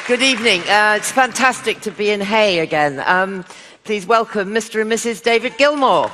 Good evening. It's fantastic to be in Hay again. Please welcome Mr. and Mrs. David Gilmour.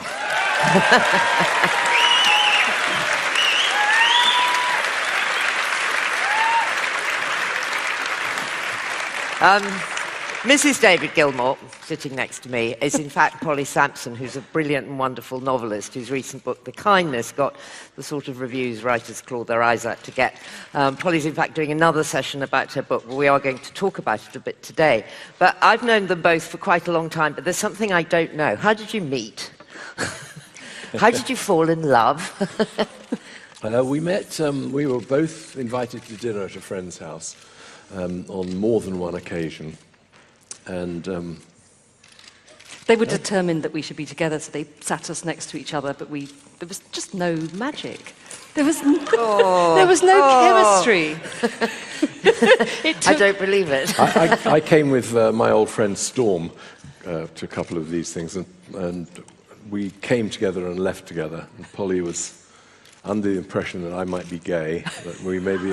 Mrs. David Gilmour, sitting next to me, is in fact Polly Samson, who's a brilliant and wonderful novelist whose recent book, The Kindness, got the sort of reviews writers claw their eyes out to get. Polly's in fact doing another session about her book. We are going to talk about it a bit today. But I've known them both for quite a long time, but there's something I don't know. How did you meet? How did you fall in love? We met, we were both invited to dinner at a friend's house on more than one occasion. And they were determined that we should be together, so they sat us next to each other, but there was just no magic. There was no chemistry. I don't believe it. I came with my old friend Storm to a couple of these things, and we came together and left together. And Polly was under the impression that I might be gay, that we may be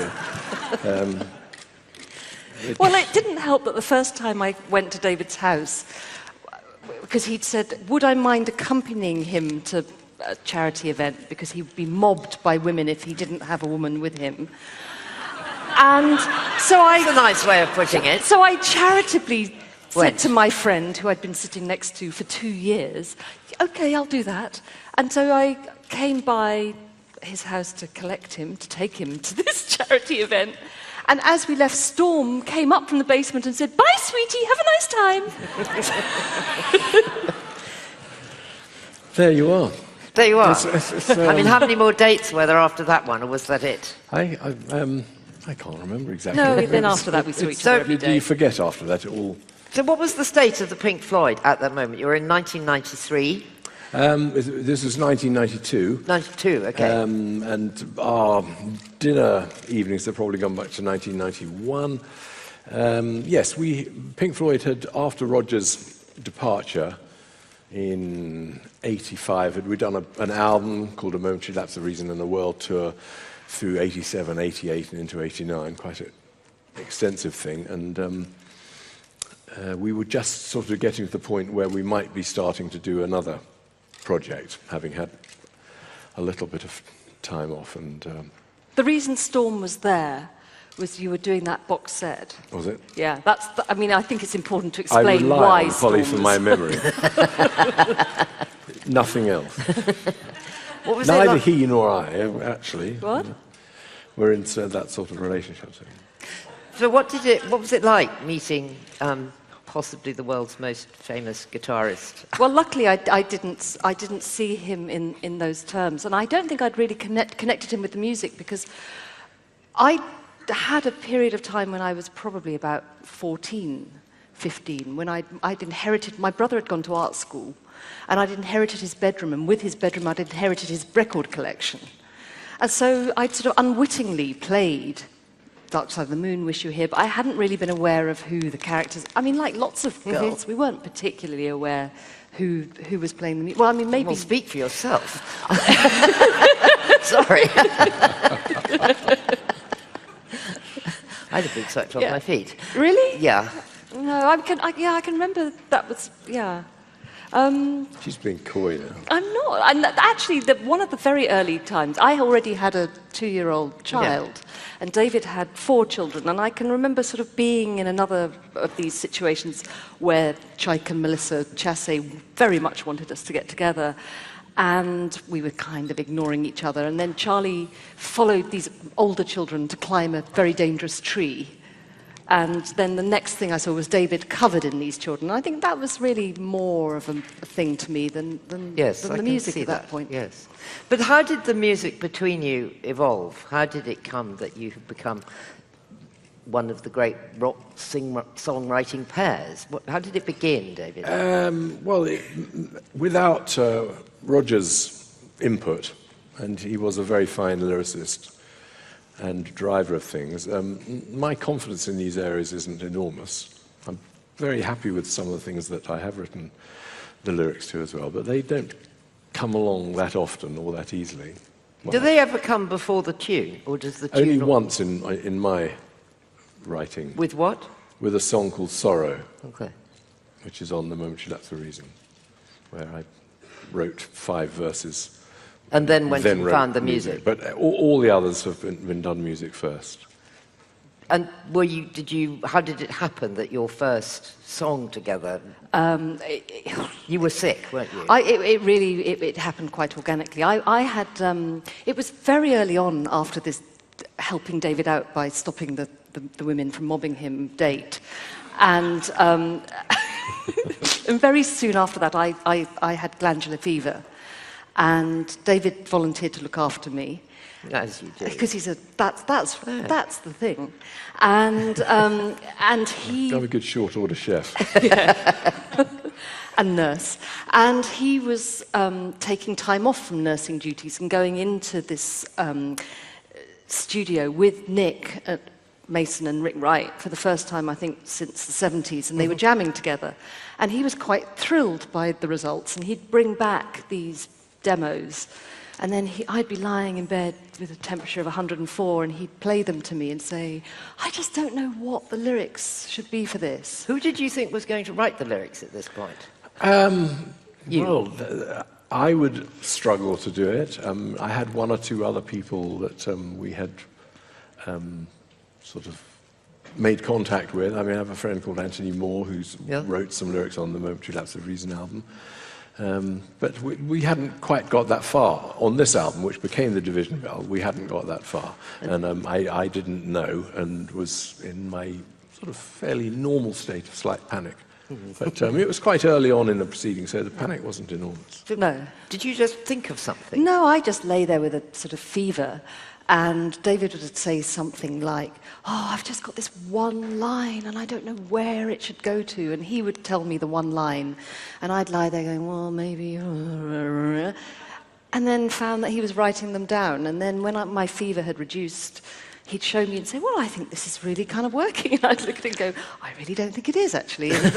Well, it didn't help that the first time I went to David's house, because he'd said, would I mind accompanying him to a charity event, because he'd be mobbed by women if he didn't have a woman with him. And so That's a nice way of putting it. So I charitably said to my friend, who I'd been sitting next to for 2 years, OK, I'll do that. And so I came by his house to collect him, to take him to this charity event. And as we left, Storm came up from the basement and said, bye, sweetie, have a nice time. There you are. There you are. I mean, how many more dates were there after that one, or was that it? I can't remember exactly. No, then after that we saw each other every day. Do you forget after that it all? So what was the state of the Pink Floyd at that moment? You were in 1993. This was 1992. 92, okay. And our dinner evenings have probably gone back to 1991. Yes, Pink Floyd had, after Roger's departure in '85, we'd done an album called A Momentary Lapse of Reason and a world tour through '87, '88 and into '89, quite an extensive thing. And we were just sort of getting to the point where we might be starting to do another project, having had a little bit of time off. And the reason Storm was there was you were doing that box set. Was it? Yeah, I mean, I think it's important to explain I rely why on Storm Polly for my memory. Nothing else. What was Neither it like? he nor I, actually. What? We're in that sort of relationship. So what was it like meeting possibly the world's most famous guitarist? Well, luckily I didn't see him in those terms, and I don't think I'd really connected him with the music, because I had a period of time when I was probably about 14, 15, when I'd inherited, my brother had gone to art school, and I'd inherited his bedroom, and with his bedroom I'd inherited his record collection. And so I'd sort of unwittingly played Dark Side of the Moon, Wish You Were Here, but I hadn't really been aware of who the characters... I mean, like lots of girls, we weren't particularly aware who was playing the music. Well, I mean, maybe... Well, speak for yourself. Sorry. I'd have been swept off my feet. Really? Yeah. No, I can remember that was, yeah. She's being coy now. I'm not. And actually, one of the very early times, I already had a 2-year-old child, and David had 4 children, and I can remember sort of being in another of these situations where Chaik and Melissa Chassé very much wanted us to get together, and we were kind of ignoring each other, and then Charlie followed these older children to climb a very dangerous tree. And then the next thing I saw was David covered in these children. I think that was really more of a thing to me than the music at that point. Yes. But how did the music between you evolve? How did it come that you have become one of the great rock songwriting pairs? How did it begin, David? Well, without Roger's input, and he was a very fine lyricist and driver of things, my confidence in these areas isn't enormous. I'm very happy with some of the things that I have written the lyrics to as well, but they don't come along that often or that easily. Well, do they ever come before the tune, or does the tune... Only once in my writing. With what? with a song called Sorrow, Okay. which is on The Moment You Lack the Reason, where I wrote 5 verses. And then went and wrote found the music. But all the others have been done music first. And how did it happen that your first song together, you were sick, weren't you? It happened quite organically. I had, it was very early on after this helping David out by stopping the women from mobbing him date. And, and very soon after that, I had glandular fever. And David volunteered to look after me. As you do. Because he said, that's the thing. And he... I'm a good short order chef. And nurse. And he was taking time off from nursing duties and going into this studio with Nick at Mason and Rick Wright for the first time, I think, since the 70s, and they were jamming together. And he was quite thrilled by the results, and he'd bring back these demos. And then I'd be lying in bed with a temperature of 104, and he'd play them to me and say, I just don't know what the lyrics should be for this. Who did you think was going to write the lyrics at this point? Well, I would struggle to do it. I had 1 or 2 other people that we had sort of made contact with. I mean, I have a friend called Anthony Moore who's wrote some lyrics on the Moment You Lack the Reason album. But we hadn't quite got that far on this album, which became the Division Bell. We hadn't got that far, and I didn't know, and was in my sort of fairly normal state of slight panic. But it was quite early on in the proceedings, so the panic wasn't enormous. No. Did you just think of something? No, I just lay there with a sort of fever, and David would say something like, oh, I've just got this one line, and I don't know where it should go to, and he would tell me the one line, and I'd lie there going, well, maybe... And then found that he was writing them down, and then when my fever had reduced, he'd show me and say, well, I think this is really kind of working. And I'd look at it and go, I really don't think it is, actually. And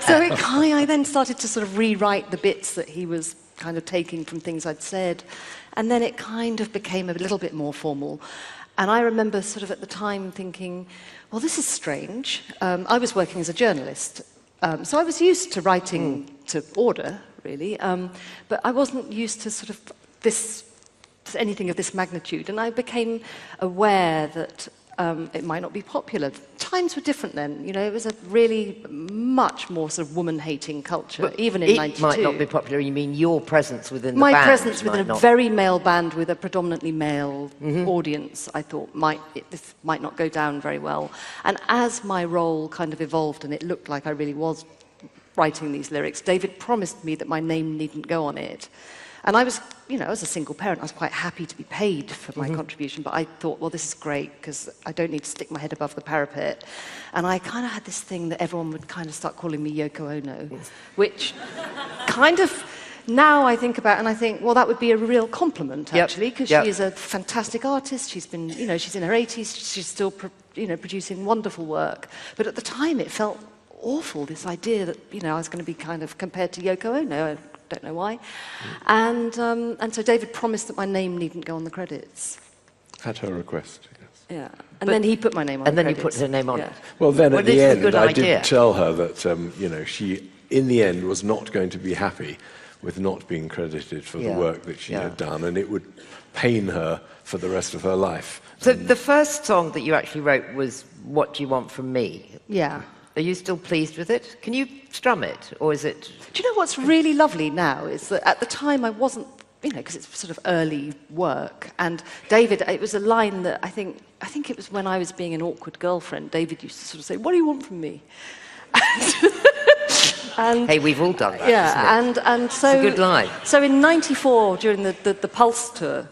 I then started to sort of rewrite the bits that he was kind of taking from things I'd said. And then it kind of became a little bit more formal. And I remember sort of at the time thinking, well, this is strange. I was working as a journalist, so I was used to writing to order, really. But I wasn't used to sort of anything of this magnitude, and I became aware that it might not be popular. Times were different then, you know, it was a really much more sort of woman-hating culture, but even in 92. It might not be popular, you mean your presence within the band? My presence within a very male band with a predominantly male audience, I thought, this might not go down very well. And as my role kind of evolved and it looked like I really was writing these lyrics, David promised me that my name needn't go on it. And I was, you know, as a single parent, I was quite happy to be paid for my contribution, but I thought, well, this is great, because I don't need to stick my head above the parapet. And I kind of had this thing that everyone would kind of start calling me Yoko Ono, which kind of, now I think about and I think, well, that would be a real compliment, actually, because she is a fantastic artist. She's been, you know, she's in her 80s, she's still, producing wonderful work. But at the time, it felt awful, this idea that, you know, I was going to be kind of compared to Yoko Ono. I don't know why. And so David promised that my name needn't go on the credits. At her request, yes. Yeah. And then he put my name on the credits. And then you put her name on it. Well, then at the end, I idea. did tell her that, you know, she, in the end, was not going to be happy with not being credited for the work that she had done, and it would pain her for the rest of her life. So the first song that you actually wrote was What Do You Want From Me? Yeah. Are you still pleased with it? Can you strum it, or is it... Do you know what's really lovely now is that at the time I wasn't, you know, because it's sort of early work, and David, it was a line that I think it was when I was being an awkward girlfriend, David used to sort of say, what do you want from me? And, hey, we've all done that, and so... It's a good line. So in '94, during the Pulse tour,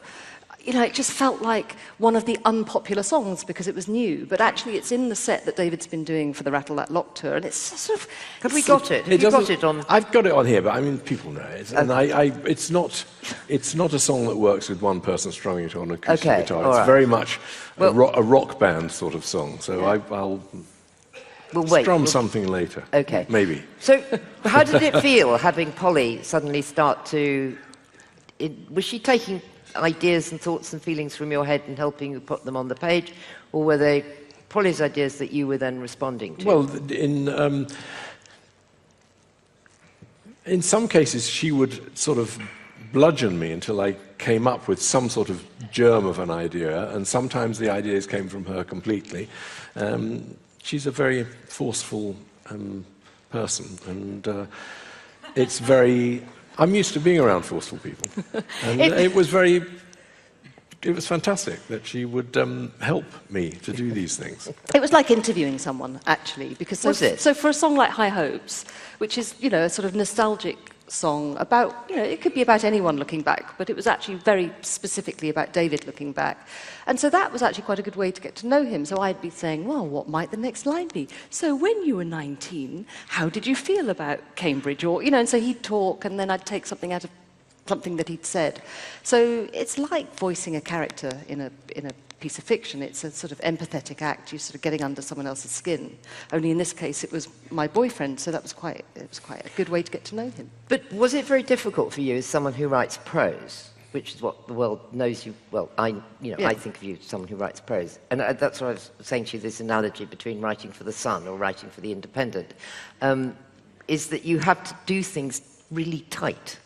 you know, it just felt like one of the unpopular songs because it was new. But actually, it's in the set that David's been doing for the Rattle That Lock tour, and it's sort of... Have we got it? Have you got it on? I've got it on here, but I mean, people know it. And it's not a song that works with one person strumming it on an acoustic guitar. It's very much a rock band sort of song. So I'll strum something later. Okay. Maybe. So how did it feel having Polly suddenly start to... was she taking ideas and thoughts and feelings from your head and helping you put them on the page, or were they Polly's ideas that you were then responding to? Well, in some cases, she would sort of bludgeon me until I came up with some sort of germ of an idea, and sometimes the ideas came from her completely. She's a very forceful person, and it's very... I'm used to being around forceful people, and it was fantastic that she would help me to do these things. It was like interviewing someone, actually, because so for a song like High Hopes, which is, you know, a sort of nostalgic song about, you know, it could be about anyone looking back, but it was actually very specifically about David looking back. And so that was actually quite a good way to get to know him. So I'd be saying, well, what might the next line be? So when you were 19, how did you feel about Cambridge? Or, you know, and so he'd talk, and then I'd take something out of something that he'd said. So it's like voicing a character in a piece of fiction. It's a sort of empathetic act. You're sort of getting under someone else's skin. Only in this case, it was my boyfriend, so it was quite a good way to get to know him. But was it very difficult for you as someone who writes prose, which is what the world knows you, well, I think of you as someone who writes prose. And that's what I was saying to you, this analogy between writing for The Sun or writing for The Independent, is that you have to do things really tight.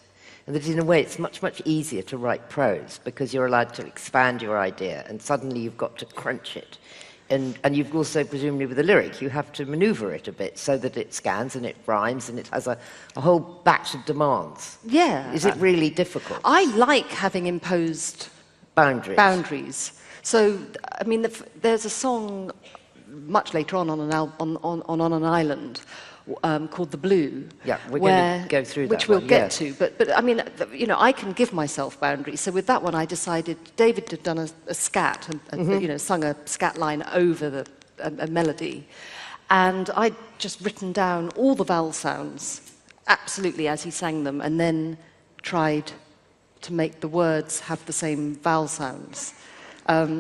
And that in a way it's much, much easier to write prose because you're allowed to expand your idea and suddenly you've got to crunch it. And you've also, presumably with a lyric, you have to maneuver it a bit so that it scans and it rhymes and it has a whole batch of demands. Yeah. Is it really difficult? I like having imposed boundaries. So, I mean, there's a song much later on on an island called The Blue. Yeah, we're going to go through that. Which we'll get to. But I mean, you know, I can give myself boundaries. So with that one, I decided David had done a scat and you know, sung a scat line over a melody, and I'd just written down all the vowel sounds absolutely as he sang them, and then tried to make the words have the same vowel sounds.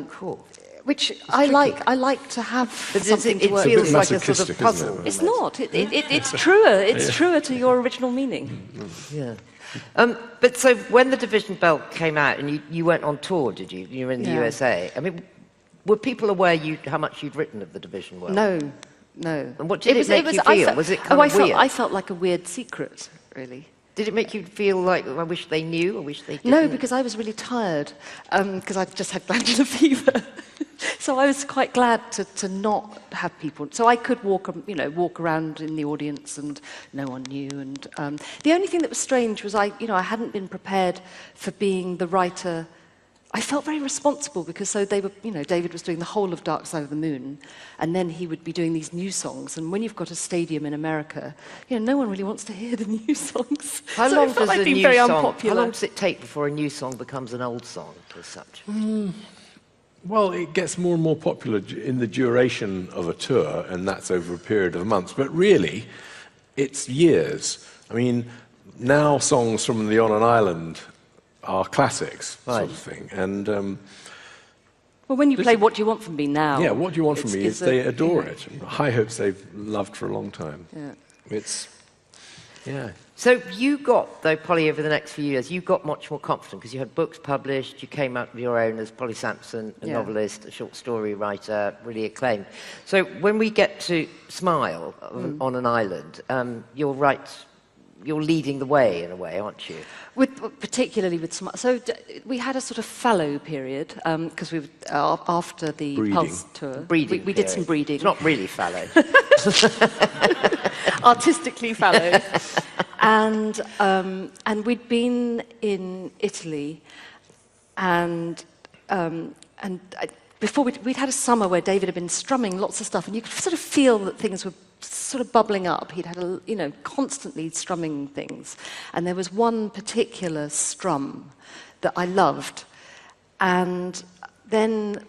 Cool. Which I like to have something to work with. It feels like a sort of puzzle. It's not. It's truer. It's truer to your original meaning. Yeah. But so when The Division Bell came out and you went on tour, did you? You were in the USA. I mean, were people aware how much you'd written of The Division Bell? No. And what did it make you feel? Was it kind of weird? I felt like a weird secret, really. Did it make you feel like, I wish they knew, I wish they didn't? No, because I was really tired, because I just had glandular fever. So I was quite glad to not have people. So I could walk around in the audience and no one knew. And the only thing that was strange was I hadn't been prepared for being the writer. I felt very responsible because they were, David was doing the whole of Dark Side of the Moon, and then he would be doing these new songs. And when you've got a stadium in America, no one really wants to hear the new songs. How long does it take before a new song becomes an old song as such? Well, it gets more and more popular in the duration of a tour, and that's over a period of months. But really, it's years. I mean, now songs from the On an Island are classics, sort of thing. And well, when you play What Do You Want From Me now... Yeah, What Do You Want From Me is they adore it. High Hopes they've loved for a long time. Yeah. Yeah. So you got, though, Polly, over the next few years, you got much more confident because you had books published, you came out of your own as Polly Samson, a novelist, a short story writer, really acclaimed. So when we get to Smile on an Island, you're leading the way in a way, aren't you? Particularly with Smile. So we had a sort of fallow period because we after the Pulse tour. We did some breeding. It's not really fallow. Artistically fallow. And we'd been in Italy, and before we'd had a summer where David had been strumming lots of stuff, and you could sort of feel that things were sort of bubbling up. He'd had constantly strumming things, and there was one particular strum that I loved, and then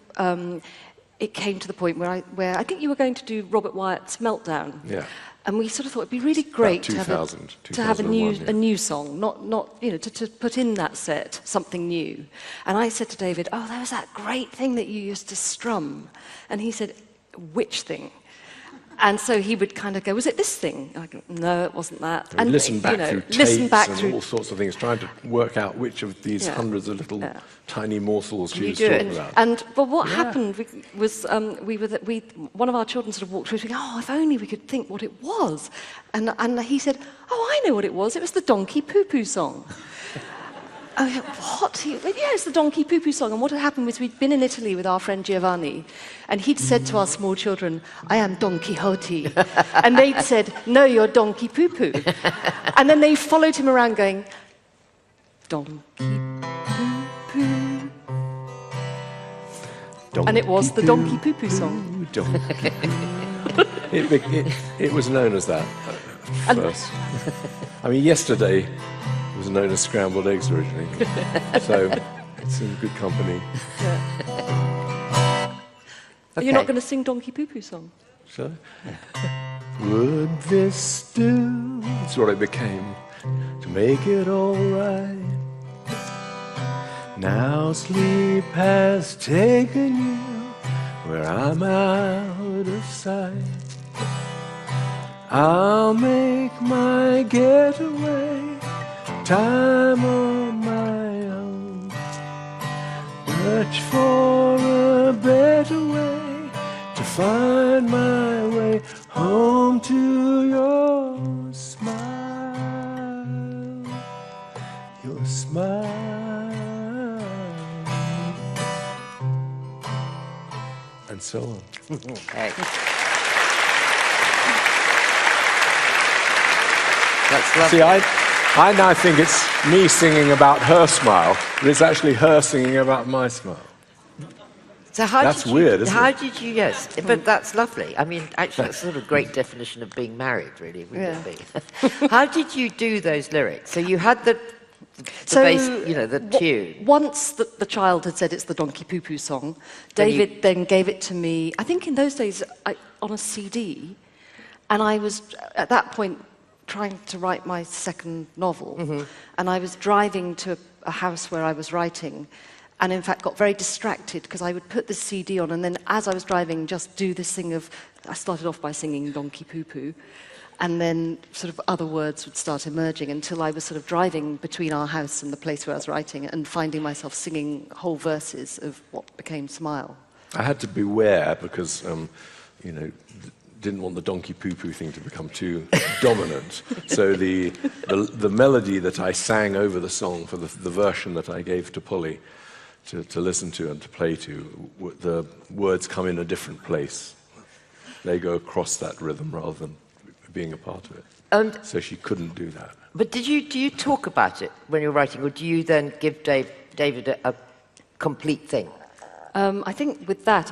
it came to the point where I think you were going to do Robert Wyatt's Meltdown. Yeah. And we sort of thought it'd be really great to have a new song, not to put in that set something new. And I said to David, "Oh, there was that great thing that you used to strum," and he said, "Which thing?" And so he would kind of go, was it this thing? I go, no, it wasn't that. And listen back through tapes and all sorts of things, trying to work out which of these hundreds of little tiny morsels she was talking about. But what happened was one of our children sort of walked through thinking, oh, if only we could think what it was. And he said, oh, I know what it was. It was the Donkey Poo Poo song. I went, what? Yeah, it's the Donkey Poo Poo song. And what had happened was we'd been in Italy with our friend Giovanni, and he'd said to our small children, I am Don Quixote. And they'd said, no, you're Donkey Poo Poo. And then they followed him around going, Donkey Poo Poo. And it was the Donkey Poo Poo song. It was known as that first. I mean, yesterday was known as scrambled eggs originally. So it's in good company. Okay. You're not going to sing Donkey Poo Poo song? Shall I? Would this do? That's what it became. To make it all right. Now sleep has taken you where I'm out of sight. I'll make my getaway, time on my own. Search for a better way to find my way home to your smile, your smile, and so on. Okay. That's lovely. See, I now think it's me singing about her smile, but it's actually her singing about my smile. So that's weird, isn't it? How did you, yes, but that's lovely. I mean, actually, that's sort of a great definition of being married, really, wouldn't it be? How did you do those lyrics? So you had the bass, you know, the tune. Once the child had said it's the Donkey Poo Poo song, David then gave it to me, I think in those days, on a CD, and I was, at that point, trying to write my second novel, and I was driving to a house where I was writing, and in fact got very distracted because I would put the CD on, and then as I was driving, just do this thing of, I started off by singing Donkey Poo Poo, and then sort of other words would start emerging until I was sort of driving between our house and the place where I was writing and finding myself singing whole verses of what became Smile. I had to beware because, you know, didn't want the Donkey Poo Poo thing to become too dominant. So the melody that I sang over the song for the version that I gave to Polly to listen to and to play to, the words come in a different place. They go across that rhythm rather than being a part of it. So she couldn't do that. But do you talk about it when you're writing, or do you then give David a complete thing? I think with that,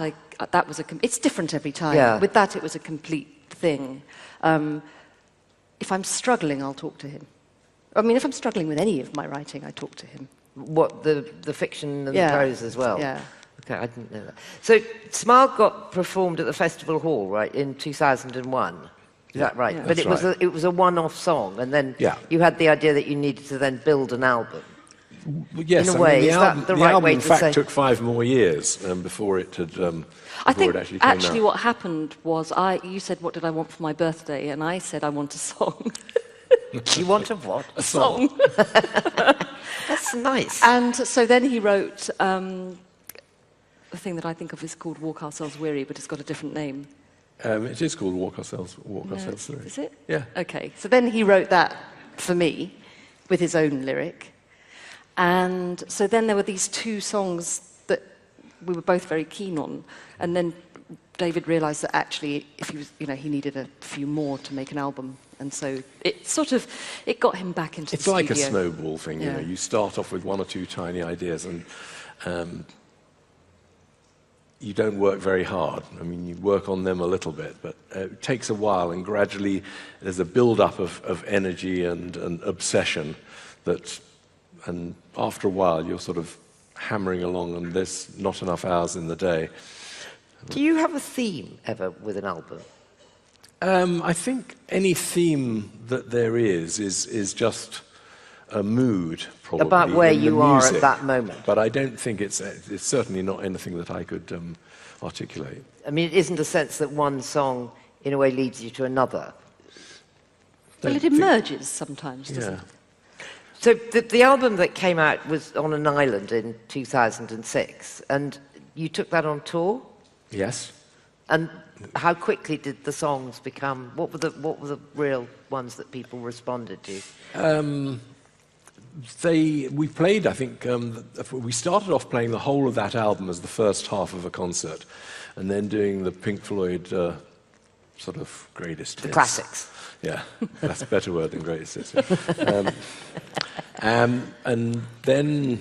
that was it's different every time. Yeah. With that, it was a complete thing. If I'm struggling, I'll talk to him. I mean, if I'm struggling with any of my writing, I talk to him. What, the fiction and the prose as well? Yeah. Okay, I didn't know that. So Smile got performed at the Festival Hall, right, in 2001. Is that right? Yeah. But it was a one-off song, and then you had the idea that you needed to then build an album. Yes, in a way, the album, is that the right way in to fact, say? took 5 more years before it had. I think actually came out. what happened was you said, "What did I want for my birthday?" And I said, "I want a song." You want a what? A song. That's nice. And so then he wrote the thing that I think of is called "Walk Ourselves Weary," but it's got a different name. It is called Walk Ourselves Through. Is it? Yeah. Okay. So then he wrote that for me with his own lyric. And so then there were these 2 songs that we were both very keen on. And then David realized that actually, if he was, you know, he needed a few more to make an album. And so it got him back into the studio. It's like a snowball thing, you know. You start off with 1 or 2 tiny ideas and you don't work very hard. I mean, you work on them a little bit, but it takes a while, and gradually there's a build-up of energy and obsession that... And after a while, you're sort of hammering along, and there's not enough hours in the day. Do you have a theme ever with an album? I think any theme that there is just a mood, probably. About where you music. are at that moment. But I don't think it's certainly not anything that I could articulate. I mean, it isn't a sense that one song in a way, leads you to another. Well, it emerges sometimes, doesn't it? So the album that came out was On an Island in 2006, and you took that on tour? Yes. And how quickly did the songs become, what were the real ones that people responded to? We played, I think, we started off playing the whole of that album as the first half of a concert, and then doing the Pink Floyd sort of greatest hits. Classics. Yeah, that's a better word than greatest hits. And then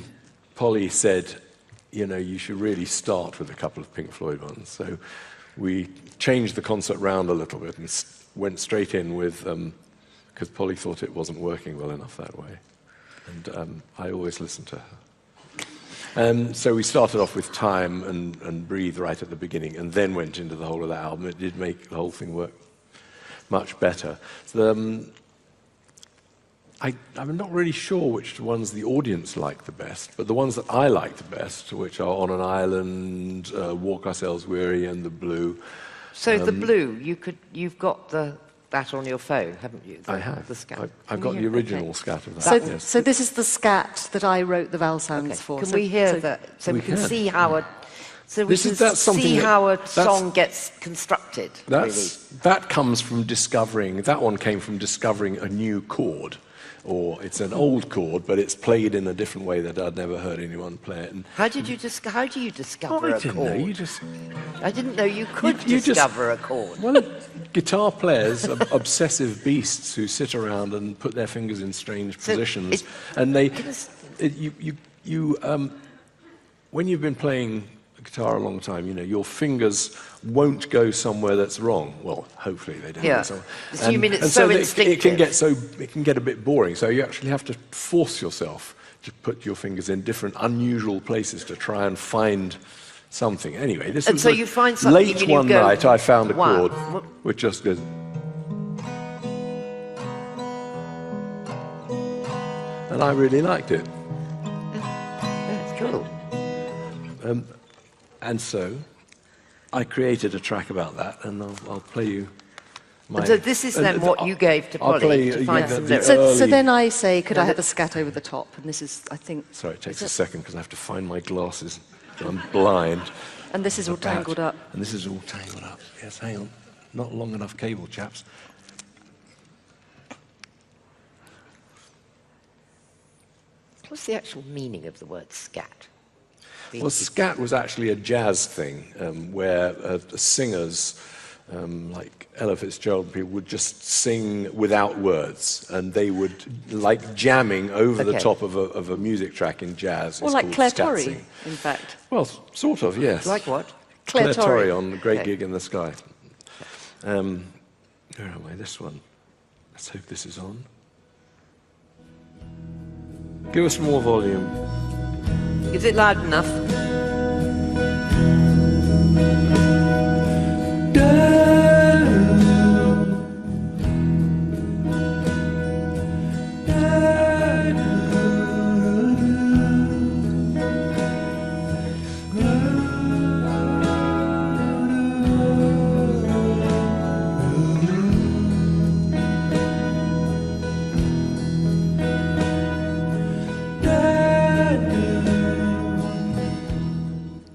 Polly said, you know, you should really start with a couple of Pink Floyd ones. So we changed the concert round a little bit and went straight in with, because Polly thought it wasn't working well enough that way. And I always listened to her. So we started off with Time and Breathe right at the beginning, and then went into the whole of that album. It did make the whole thing work much better. So, I'm not really sure which ones the audience liked the best, but the ones that I liked the best, which are On an Island, Walk Ourselves Weary, and The Blue. So the Blue, you've got that on your phone, haven't you? I have. The scat. I've got the original scat of that. So, Yes. so this is the scat that I wrote the vowel sounds for. Can So- we hear so- that? So we We can can. see how a... So we This can is- that's something see that- how a that's- song gets constructed, really. That comes from discovering, that one came from discovering a new chord, or it's an old chord, but it's played in a different way that I'd never heard anyone play it. And How do you discover I a didn't chord? know, you just... I didn't know you could you just- discover a chord. Well, guitar players are obsessive beasts who sit around and put their fingers in strange So positions, it- and they, Give us- when you've been playing guitar a long time, you know, your fingers won't go somewhere that's wrong. Well, hopefully they don't Yeah. go somewhere. So you mean it's and so it can instinctive? it can get a bit boring. So you actually have to force yourself to put your fingers in different unusual places to try and find something. Anyway, this And was so you find something late and you one go, night. I found a wow. chord What- which just goes. And I really liked it. That's cool. And so I created a track about that, and I'll play you my... And so this is then what you gave to I'll Polly play to you find the- some the lyrics. So early- then I say, could I have a scat over the top? And this is, I think... Sorry, it takes a second because I have to find my glasses. I'm blind. And this is all About. tangled up. And this is all tangled up. Yes, hang on. Not long enough cable, chaps. What's the actual meaning of the word scat? Well, scat was actually a jazz thing where singers like Ella Fitzgerald and people would just sing without words, and they would, like jamming over the Okay. top of a music track in jazz. Or It's like called Claire scat Torrey, singing. in fact. Well, sort of, yes. Like what? Claire Torrey. on The Great Okay. Gig in the Sky. Where am I? This one. Let's hope this is on. Give us more volume. Is it loud enough?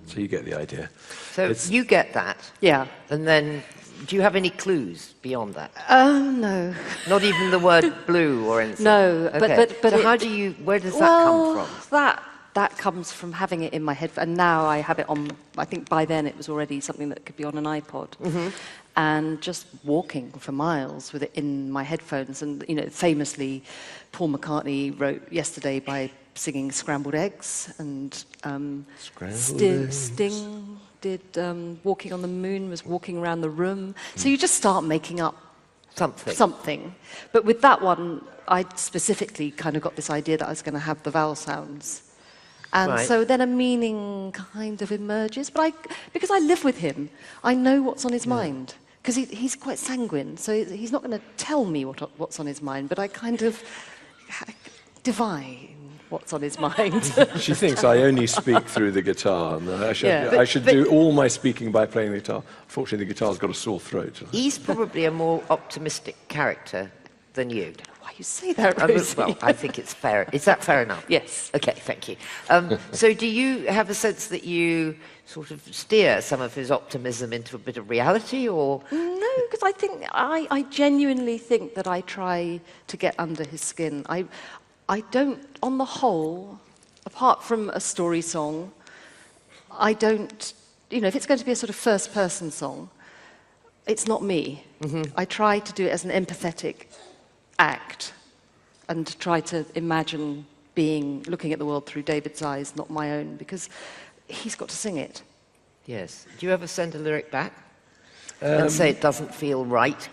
So you get the idea. So It's- you get that, Yeah. and then do you have any clues beyond that? Oh, no. Not even the word blue or anything? No, but- Okay. but So it- how do you, where does that come from? That comes from having it in my head, and now I have it on. I think by then it was already something that could be on an iPod, and just walking for miles with it in my headphones. And you know, famously, Paul McCartney wrote Yesterday by singing Scrambled Eggs, and Scrambled eggs. Sting did Walking on the Moon, was walking around the room. So you just start making up something. But with that one, I specifically kind of got this idea that I was going to have the vowel sounds. And Right. so then a meaning kind of emerges. But because I live with him, I know what's on his mind. Because he's quite sanguine, so he's not going to tell me what's on his mind, but I kind of divine what's on his mind. She thinks I only speak through the guitar, and I should do all my speaking by playing the guitar. Fortunately, the guitar's got a sore throat. He's probably a more optimistic character than you. Why you say that, Rosie? Well, I think it's fair. Is that fair enough? Yes. Okay, thank you. So do you have a sense that you sort of steer some of his optimism into a bit of reality, or...? No, because I genuinely think that I try to get under his skin. I don't, on the whole, apart from a story song, I don't, if it's going to be a sort of first-person song, it's not me. I try to do it as an empathetic act and to try to imagine looking at the world through David's eyes, not my own, because he's got to sing it. Yes. Do you ever send a lyric back and say it doesn't feel right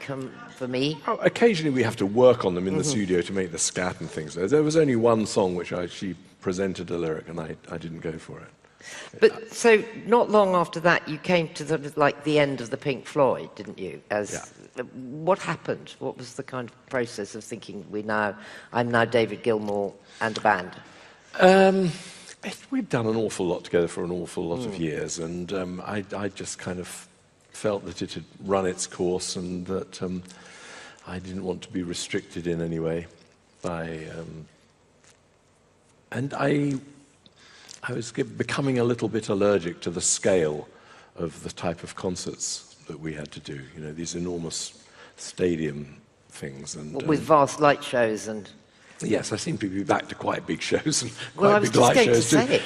for me? Occasionally we have to work on them in the studio to make the scat and things. There was only one song which she presented a lyric and I didn't go for it. But so not long after that, you came to the end of the Pink Floyd, didn't you? What happened? What was the kind of process of thinking I'm now David Gilmour and a band? We'd done an awful lot together for an awful lot of years, and I just kind of felt that it had run its course, and that I didn't want to be restricted in any way by. And I was becoming a little bit allergic to the scale of the type of concerts that we had to do. These enormous stadium things, and with vast light shows and. Yes, I seem to be back to quite big shows and well, quite big light shows too.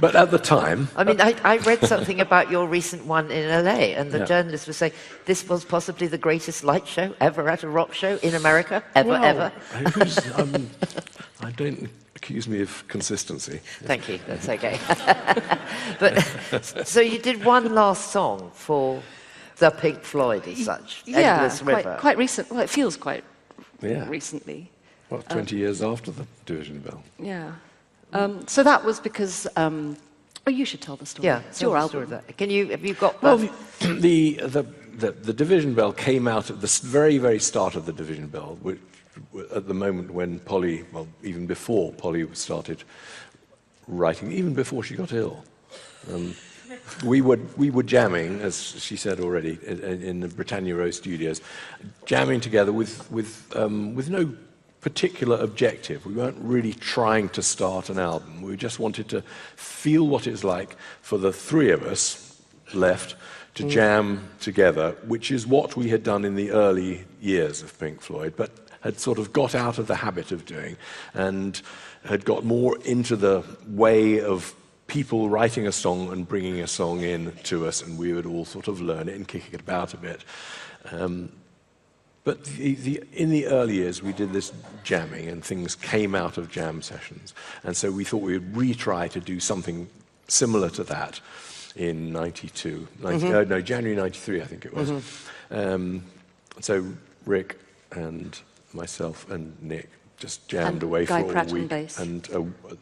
But at the time... I mean, I read something about your recent one in LA, and the journalist was saying this was possibly the greatest light show ever at a rock show in America, ever. I don't accuse me of consistency. Thank you, that's okay. But so you did one last song for the Pink Floyd as such, Endless River. Quite recent. Well, it feels quite Yeah. recently. Well, 20 years after the Division Bell. Yeah. So that was because... you should tell the story. Yeah, it's your album. Have you got... Well, the Division Bell came out at the very, very start of the Division Bell, which, at the moment when Polly, well, even before Polly started writing, even before she got ill. We were jamming, as she said already, in the Britannia Row studios, jamming together with no particular objective. We weren't really trying to start an album. We just wanted to feel what it's like for the three of us left to jam together, which is what we had done in the early years of Pink Floyd, but had sort of got out of the habit of doing and had got more into the way of people writing a song and bringing a song in to us, and we would all sort of learn it and kick it about a bit. But in the early years, we did this jamming, and things came out of jam sessions. And so we thought we would retry to do something similar to that in January 93, I think it was. So Rick and myself and Nick just jammed away for a week. And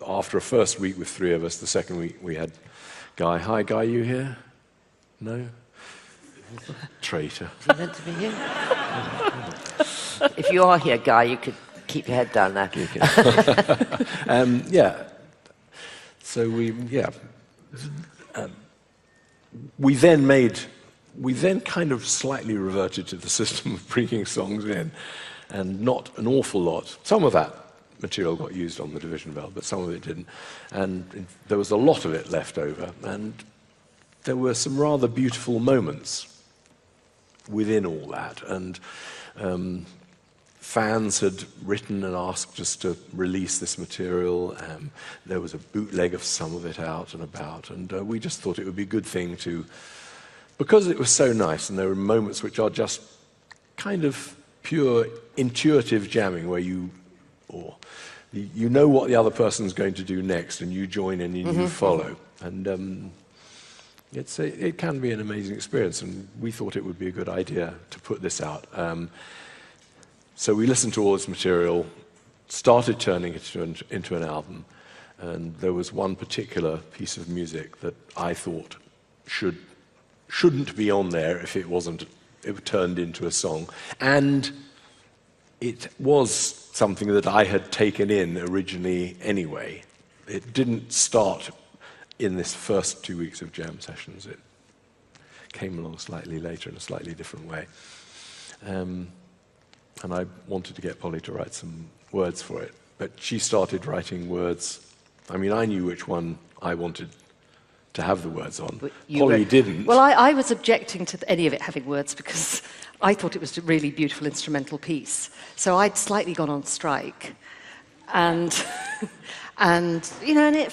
after a first week with three of us, the second week we had Guy. Hi, Guy, you here? No? Traitor. Is he meant to be here? If you are here, Guy, you could keep your head down there. Yeah. So we then kind of slightly reverted to the system of bringing songs in, and not an awful lot. Some of that material got used on the Division Bell, but some of it didn't. And there was a lot of it left over, and there were some rather beautiful moments within all that, and fans had written and asked us to release this material. There was a bootleg of some of it out and about, and we just thought it would be a good thing to, because it was so nice, and there were moments which are just kind of pure intuitive jamming, where you know what the other person's going to do next, and you join in and you follow. And it can be an amazing experience, and we thought it would be a good idea to put this out. So we listened to all this material, started turning it into an album, and there was one particular piece of music that I thought shouldn't be on there if it turned into a song. And it was something that I had taken in originally anyway. It didn't start in this first 2 weeks of jam sessions. It came along slightly later in a slightly different way. And I wanted to get Polly to write some words for it. But she started writing words. I mean, I knew which one I wanted to have the words on. Polly didn't. Well, I was objecting to any of it having words because I thought it was a really beautiful instrumental piece. So I'd slightly gone on strike. And, and it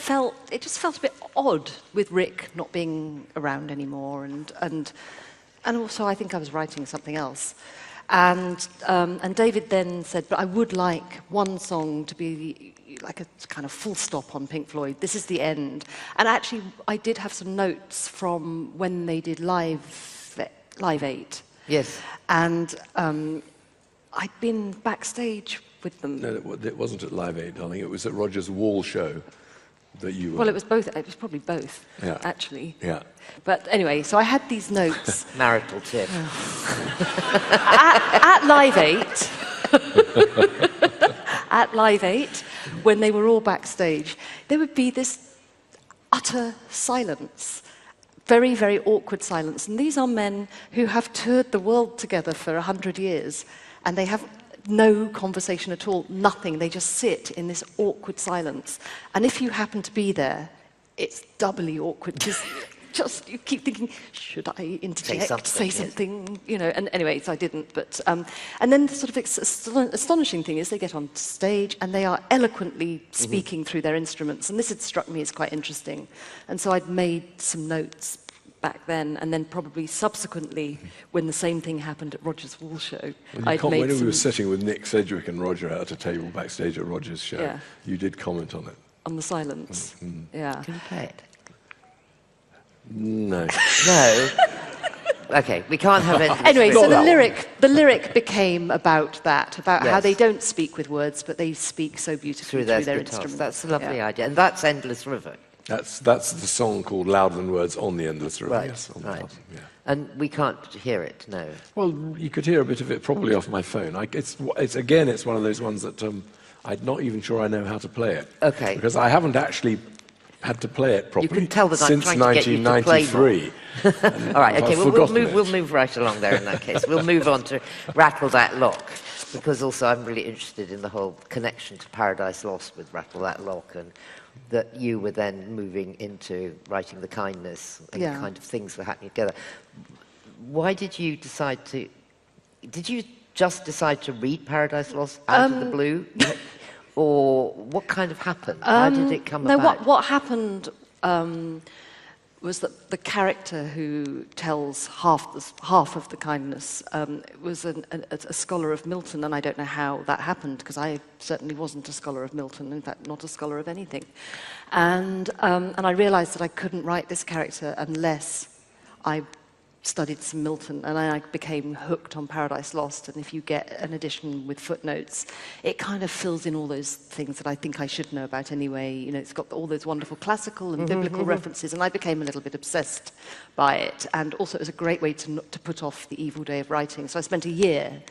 just felt a bit odd with Rick not being around anymore. And also I think I was writing something else. And David then said, but I would like one song to be like a kind of full stop on Pink Floyd. This is the end. And actually, I did have some notes from when they did Live 8. Yes. And I'd been backstage with them. No, it wasn't at Live 8, darling. It was at Roger's Wall show that you were... Well, it was both. It was probably both, actually. Yeah. But anyway, so I had these notes. Marital tip. At Live 8, at Live 8, when they were all backstage, there would be this utter silence, very, very awkward silence. And these are men who have toured the world together for 100 years, and they have no conversation at all, nothing. They just sit in this awkward silence. And if you happen to be there, it's doubly awkward because just you keep thinking, should I interject, say something, And anyway, so I didn't. But and then the sort of astonishing thing is they get on stage and they are eloquently speaking through their instruments. And this had struck me as quite interesting. And so I'd made some notes back then, and then probably subsequently, when the same thing happened at Roger's Wall show, when we were sitting with Nick Sedgwick and Roger at a table backstage at Roger's show, you did comment on it. On the silence. Yeah. Can you play it? No. No. Okay, we can't have it. Anyway, so the lyric became about that, about how they don't speak with words, but they speak so beautifully through their instruments. That's a lovely idea, and that's Endless River. That's the song called Louder Than Words on the Endless River. Right, yes, right. Album, yeah. And we can't hear it, no. Well, you could hear a bit of it probably off my phone. It's one of those ones that I'm not even sure I know how to play it. Okay. Because I haven't actually had to play it properly you can tell that since I'm trying to get you to play more. 1993. All right, okay, we'll move right along there in that case. We'll move on to Rattle That Lock, because also I'm really interested in the whole connection to Paradise Lost with Rattle That Lock, and that you were then moving into writing The Kindness, and the kind of things were happening together. Why did you decide to... Did you just decide to read Paradise Lost out of the blue? Or what kind of happened? How did it come about? No, what happened was that the character who tells half of The Kindness was a scholar of Milton, and I don't know how that happened, because I certainly wasn't a scholar of Milton, in fact, not a scholar of anything. And I realised that I couldn't write this character unless I studied some Milton, and I became hooked on Paradise Lost. And if you get an edition with footnotes, it kind of fills in all those things that I think I should know about anyway. It's got all those wonderful classical and biblical references, and I became a little bit obsessed by it. And also it was a great way to put off the evil day of writing. So I spent a year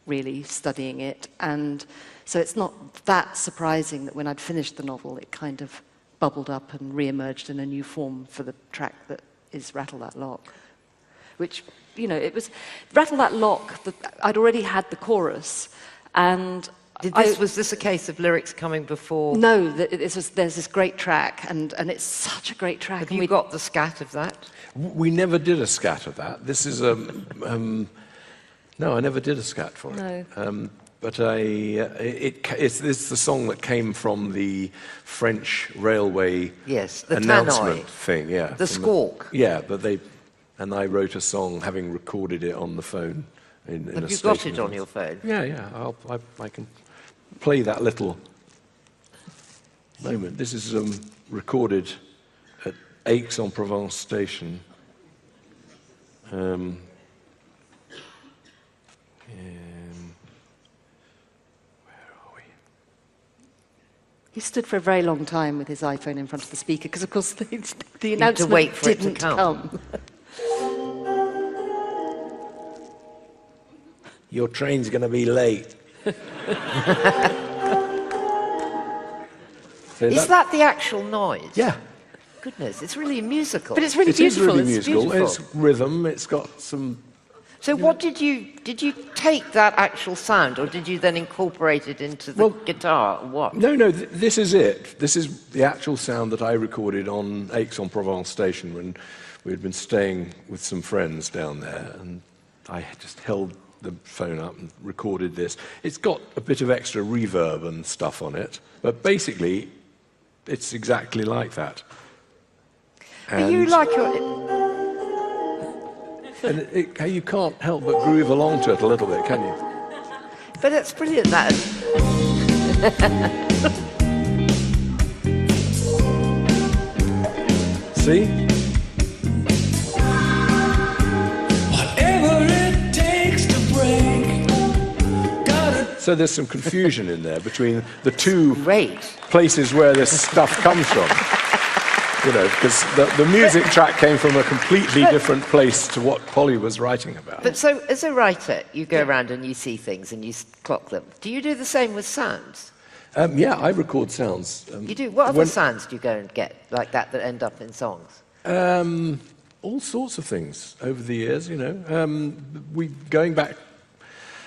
really studying it, and so it's not that surprising that when I'd finished the novel, it kind of bubbled up and re-emerged in a new form for the track that is Rattle That Lock. Which, it was... Rattle That Lock, I'd already had the chorus, and... Was this a case of lyrics coming before? No, there's this great track, and it's such a great track. Have you got the scat of that? We never did a scat of that. This is no, I never did a scat for it. No. But it's the song that came from the French railway announcement thing, The squawk. And I wrote a song, having recorded it on the phone. Have you got it on your phone? Yeah. I can play that little moment. This is recorded at Aix-en-Provence station. Where are we? He stood for a very long time with his iPhone in front of the speaker, because, of course, the announcement didn't come. Your train's going to be late. So Is that the actual noise? Yeah. Goodness, it's really musical. But it's really It is beautiful. really It's musical. beautiful. It's rhythm. It's got some. So what did you take that actual sound, or did you then incorporate it into the guitar, or what? No, this is it. This is the actual sound that I recorded on Aix-en-Provence station when we had been staying with some friends down there, and I just held the phone up and recorded this. It's got a bit of extra reverb and stuff on it, but basically it's exactly like that. But you like your... And you can't help but groove along to it a little bit, can you? But it's brilliant, that. See? Whatever it takes to break. So there's some confusion in there between the two Great. places where this stuff comes from. You know, because the music track came from a completely different place to what Polly was writing about. But so, as a writer, you go around and you see things and you clock them. Do you do the same with sounds? Yeah, I record sounds. You do? What other sounds do you go and get like that end up in songs? All sorts of things over the years, you know. Going back,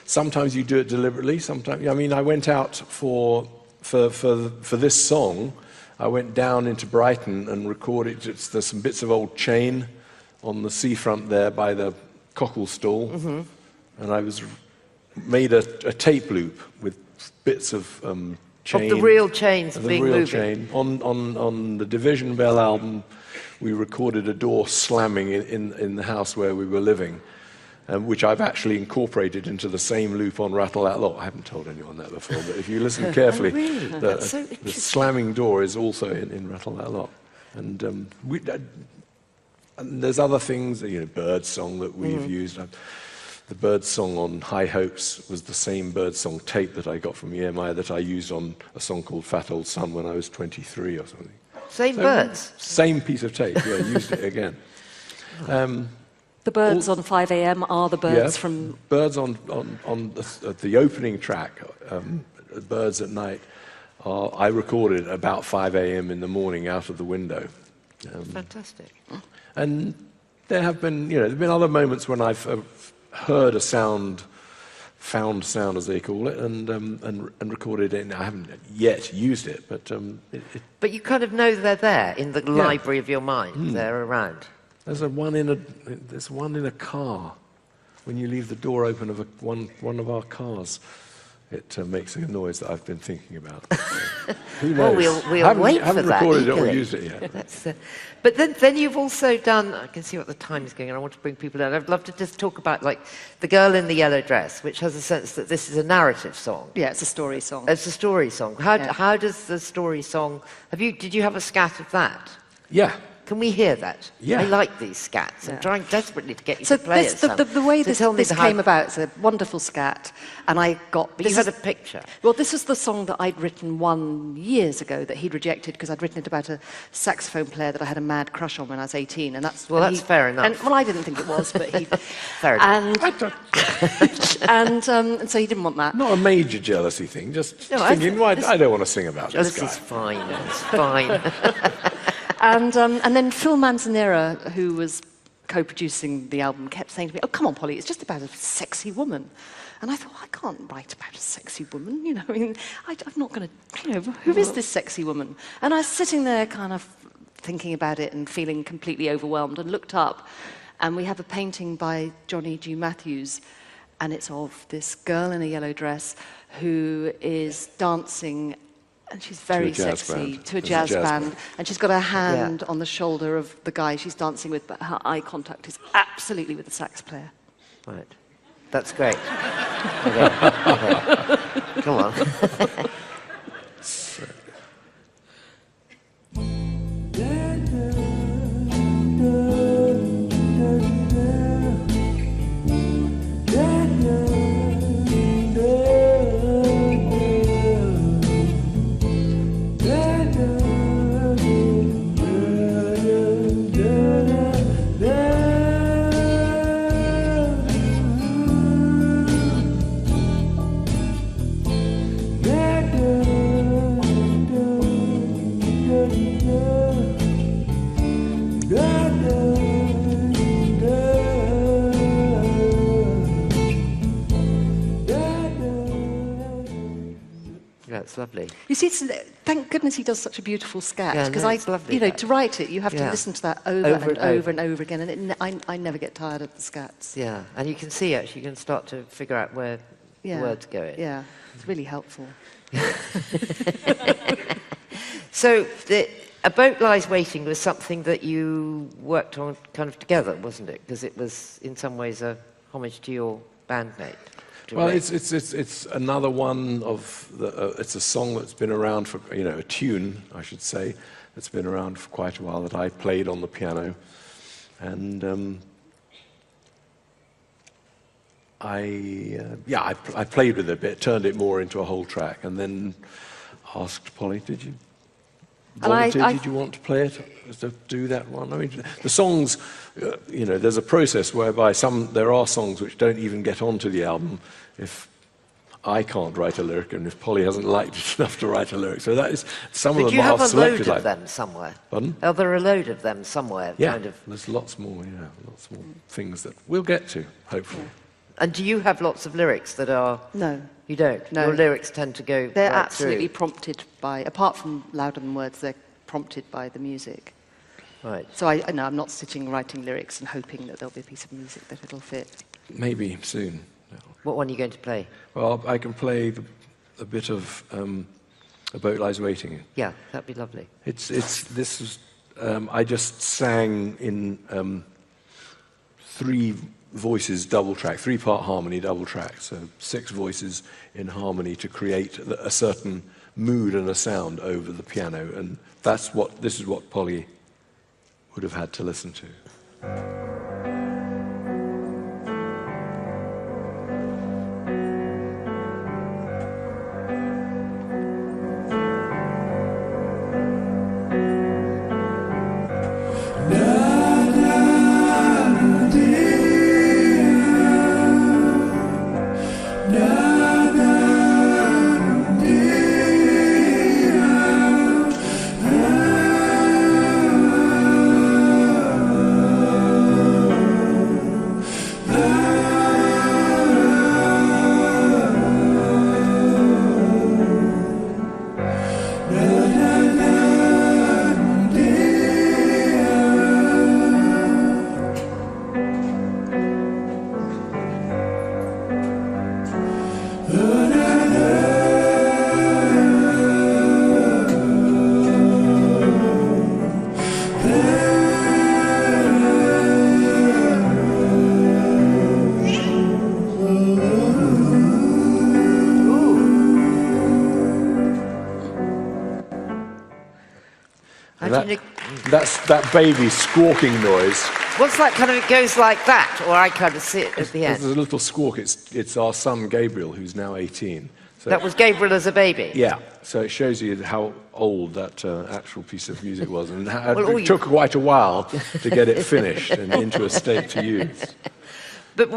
sometimes you do it deliberately, sometimes... I mean, I went out for this song. I went down into Brighton and recorded. There's some bits of old chain on the seafront there by the cockle stall, and I made a tape loop with bits of chain. Of the real chains of the being real moving. chain. On the Division Bell album, we recorded a door slamming in the house where we were living, which I've actually incorporated into the same loop on Rattle That Lock. I haven't told anyone that before, but if you listen carefully, Really? That's so the interesting. slamming door is also in Rattle That Lock. And and there's other things, you know, Bird Song that we've used. The Bird Song on High Hopes was the same Bird Song tape that I got from EMI that I used on a song called Fat Old Sun when I was 23 or something. Same birds? Same piece of tape, yeah, used it again. The birds on 5 a.m. are the birds from... Birds on the opening track, Birds at Night, I recorded about 5 a.m. in the morning out of the window. Fantastic. And there have been, you know, there have been other moments when I've heard a sound, found sound as they call it, and recorded it. And I haven't yet used it, but But you kind of know they're there in the library of your mind. They're around. there's one in a car. When you leave the door open of one of our cars, it makes a noise that I've been thinking about. Who knows? Well, we'll haven't, wait for haven't that. recorded it or eagerly. used it yet. That's, but then you've also done, I can see what the time is going on, I want to bring people in. I'd love to just talk about like The Girl in the Yellow Dress, which has a sense that this is a narrative song. Yeah, it's a story song. It's a story song. How does the story song, did you have a scat of that? Yeah. Can we hear that? Yeah. I like these scats. I'm trying desperately to get you So to play this, it. the way So this tell me came about, it's a wonderful scat, and I got... But you had a picture. Well, this was the song that I'd written years ago that he'd rejected because I'd written it about a saxophone player that I had a mad crush on when I was 18, and that's... Well, that's fair enough. And, well, I didn't think it was, but he... Fair enough. And so he didn't want that. Not a major jealousy thing, just No, thinking, I don't want to sing about this This guy. is fine. It's fine. And then Phil Manzanera, who was co-producing the album, kept saying to me, "Oh, come on, Polly, it's just about a sexy woman." And I thought, I can't write about a sexy woman, you know. I mean, I'm not going to, you know, who is this sexy woman? And I was sitting there kind of thinking about it and feeling completely overwhelmed, and looked up, and we have a painting by Johnny G. Matthews, and it's of this girl in a yellow dress who is dancing, and she's very sexy, to a jazz band. And she's got her hand on the shoulder of the guy she's dancing with, but her eye contact is absolutely with the sax player. Right. That's great. Okay. Come on. That's lovely. You see, thank goodness he does such a beautiful scat, Yeah, because no, it's lovely, that. to write it, you have to Yeah. listen to that over and over again, and I never get tired of the scats. Yeah, and you can see, actually, you can start to figure out where the words go in. Yeah, it's really helpful. So, A Boat Lies Waiting was something that you worked on kind of together, wasn't it? Because it was, in some ways, a homage to your bandmate. Well, it's another one of the. It's a song that's been around for, a tune, I should say, that's been around for quite a while that I played on the piano, and I played with it a bit, turned it more into a whole track, and then asked Polly, did you want to play it, to do that one? I mean, the songs, there's a process whereby there are songs which don't even get onto the album if I can't write a lyric and if Polly hasn't liked it enough to write a lyric. So that is, some of them are half selected. But you have a load of them somewhere. Pardon? Are there a load of them somewhere? Yeah, kind of? there's lots more things that we'll get to, hopefully. And do you have lots of lyrics that are... No. You don't? No. Your lyrics tend to go They're right absolutely through. prompted by, apart from Louder Than Words, they're prompted by the music. Right. So I'm not sitting writing lyrics and hoping that there'll be a piece of music that it'll fit. Maybe soon. What one are you going to play? Well, I can play a bit of A Boat Lies Waiting. Yeah, that'd be lovely. I just sang in 3 voices double track, 3-part harmony double track, so 6 voices in harmony to create a certain mood and a sound over the piano, and this is what Polly would have had to listen to. That's that baby squawking noise. What's that kind of, it goes like that, or I kind of sit at the end? There's a little squawk. It's our son Gabriel, who's now 18. So, that was Gabriel as a baby? Yeah, so it shows you how old that actual piece of music was, and it took quite a while to get it finished and into a state to use. But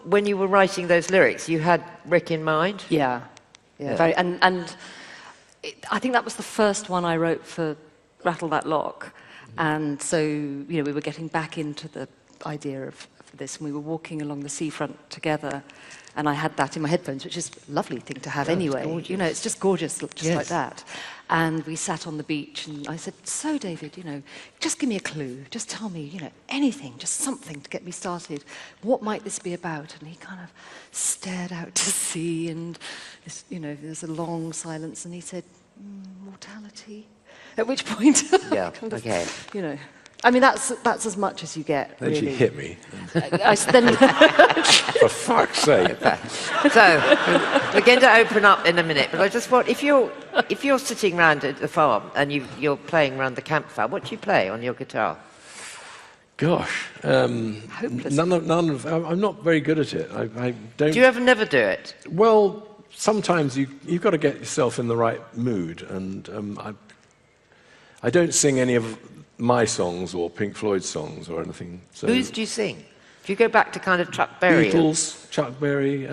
when you were writing those lyrics, you had Rick in mind? Yeah. Very, and I think that was the first one I wrote for Rattle That Lock, and so we were getting back into the idea of this, and we were walking along the seafront together, and I had that in my headphones, which is a lovely thing to have anyway. It's just gorgeous, just like that. And we sat on the beach, and I said, "So, David, just give me a clue. Just tell me, anything, just something to get me started. What might this be about?" And he kind of stared out to sea, and there's a long silence, and he said, "Mortality." At which point, okay. I mean, that's as much as you get. Then really. she hit me. For fuck's sake. So, we're going to open up in a minute, but I just want, if you're sitting round at the farm and you're playing around the campfire, what do you play on your guitar? Gosh, none of. I'm not very good at it. I don't. Do you ever never do it? Well, sometimes you've got to get yourself in the right mood, and I don't sing any of my songs or Pink Floyd songs or anything. So whose do you sing? Do you go back to kind of Chuck Berry? Beatles, Chuck Berry,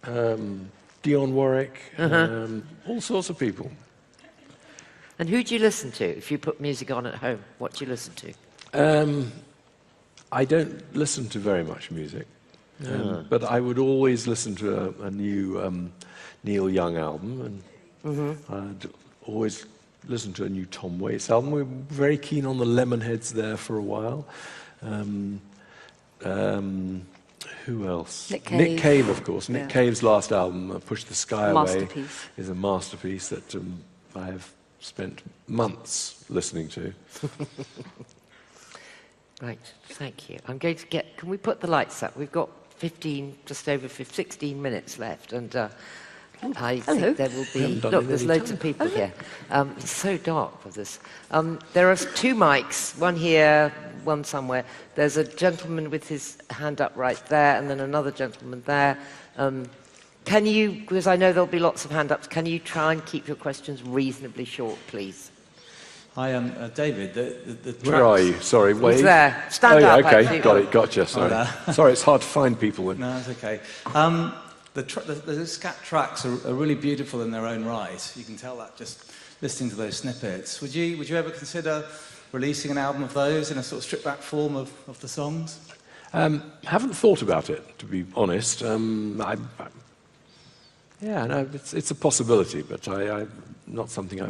Dionne Warwick, all sorts of people. And who do you listen to if you put music on at home? What do you listen to? I don't listen to very much music, but I would always listen to a new Neil Young album, and I'd always listened to a new Tom Waits album. We were very keen on the Lemonheads there for a while. Who else? Nick Cave. Nick Cave, of course. Nick Cave's last album, Push the Sky Away, Masterpiece. is a masterpiece that I have spent months listening to. Right, thank you. I'm going to can we put the lights up? We've got just over 16 minutes left, and I think there will be... Look, there's loads of people here. It's so dark with this. There are 2 mics, one here, one somewhere. There's a gentleman with his hand up right there, and then another gentleman there. Can you, because I know there'll be lots of hand ups, can you try and keep your questions reasonably short, please? Hi, I'm David. Where are you? Sorry, Wade? He's there. Stand up, okay, actually. got it, gotcha, sorry. Sorry, it's hard to find people. No, it's okay. The scat tracks are really beautiful in their own right. You can tell that just listening to those snippets. Would you ever consider releasing an album of those in a sort of stripped-back form of the songs? Haven't thought about it, to be honest. It's a possibility, but not something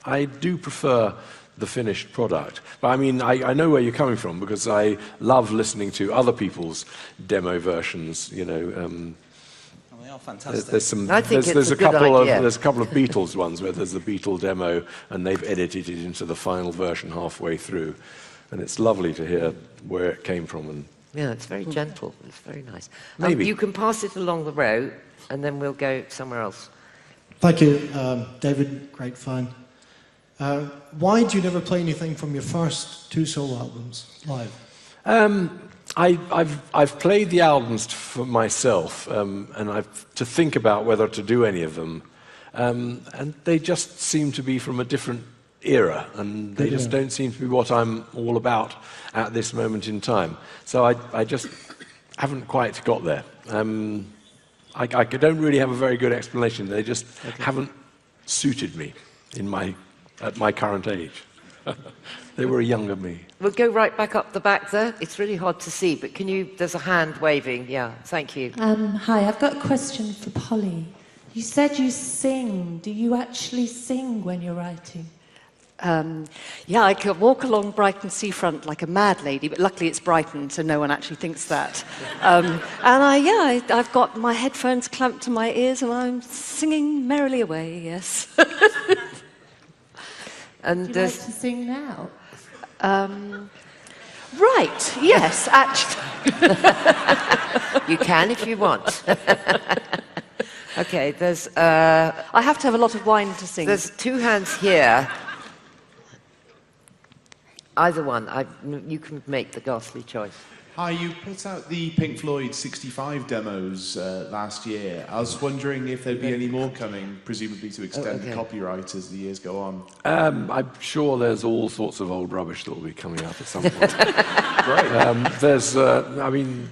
I do prefer the finished product. But I mean, I know where you're coming from, because I love listening to other people's demo versions, you know. They are fantastic. There's a couple of Beatles ones where there's the Beatle demo and they've edited it into the final version halfway through. And it's lovely to hear where it came from. And yeah, it's very gentle. It's very nice. Maybe. You can pass it along the row, and then we'll go somewhere else. Thank you, David. Great fun. Why do you never play anything from your first 2 solo albums live? I've played the albums for myself, and I've to think about whether to do any of them, and they just seem to be from a different era, and they just don't seem to be what I'm all about at this moment in time. So I just haven't quite got there. I don't really have a very good explanation. They just haven't suited me at my current age. They were a younger me. We'll go right back up the back there. It's really hard to see, but there's a hand waving. Yeah, thank you. Hi, I've got a question for Polly. You said you sing. Do you actually sing when you're writing? Yeah, I could walk along Brighton seafront like a mad lady, but luckily it's Brighton, so no one actually thinks that. And I've got my headphones clamped to my ears, and I'm singing merrily away, yes. And Do you like to sing now? Right, yes, actually. You can if you want. Okay, there's... I have to have a lot of wine to sing. There's 2 hands here. Either one. You can make the ghastly choice. Hi, you put out the Pink Floyd 65 demos last year. I was wondering if there'd be any more coming, presumably to extend the copyright as the years go on. I'm sure there's all sorts of old rubbish that will be coming out at some point. Great.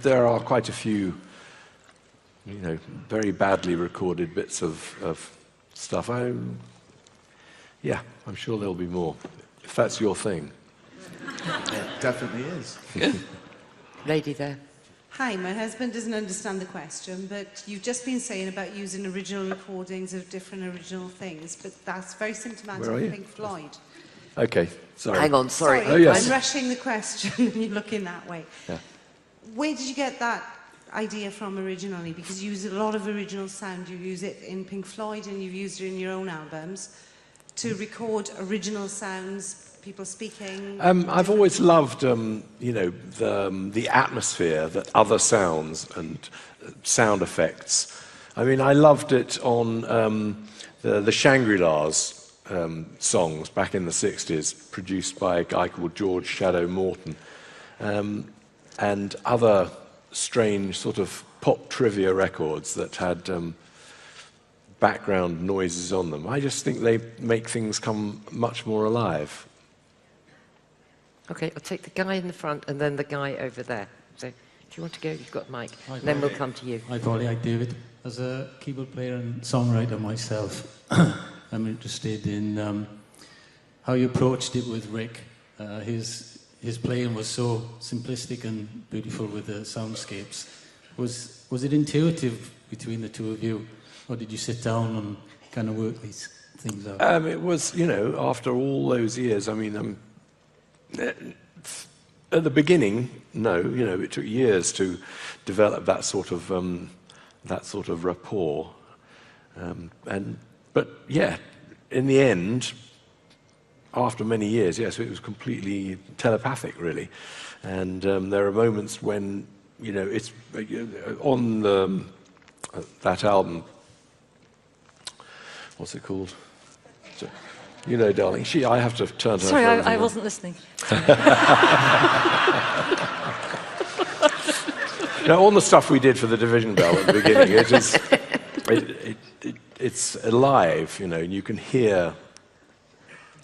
There are quite a few, very badly recorded bits of stuff. I'm sure there'll be more, if that's your thing. It definitely is. Lady there. Hi, my husband doesn't understand the question, but you've just been saying about using original recordings of different original things, but that's very symptomatic of Pink Floyd. Okay, sorry. Hang on, sorry. Oh, yes. I'm rushing the question and you're looking that way. Yeah. Where did you get that idea from originally? Because you use a lot of original sound. You use it in Pink Floyd and you've used it in your own albums to record original sounds, people speaking. I've always loved, the atmosphere that other sounds and sound effects. I loved it on the Shangri-La's songs back in the 60s, produced by a guy called George Shadow Morton, and other strange sort of pop trivia records that had background noises on them. I just think they make things come much more alive. Okay, I'll take the guy in the front and then the guy over there. So, do you want to go? You've got Mike. Hi, then we'll come to you. Hi, Polly. Hi, David. As a keyboard player and songwriter myself, I'm interested in how you approached it with Rick. His playing was so simplistic and beautiful with the soundscapes. Was it intuitive between the two of you Or did you sit down and kind of work these things out? It was, you know, after all those years, I mean, at the beginning, no, you know, it took years to develop that sort of rapport. But yeah, in the end, after many years, yes, it was completely telepathic, really. And there are moments when, you know, it's on that album. What's it called? You know, darling. I have to turn to her. Sorry, I wasn't listening. No, on the stuff we did for the Division Bell at the beginning, it's alive, you know, and you can hear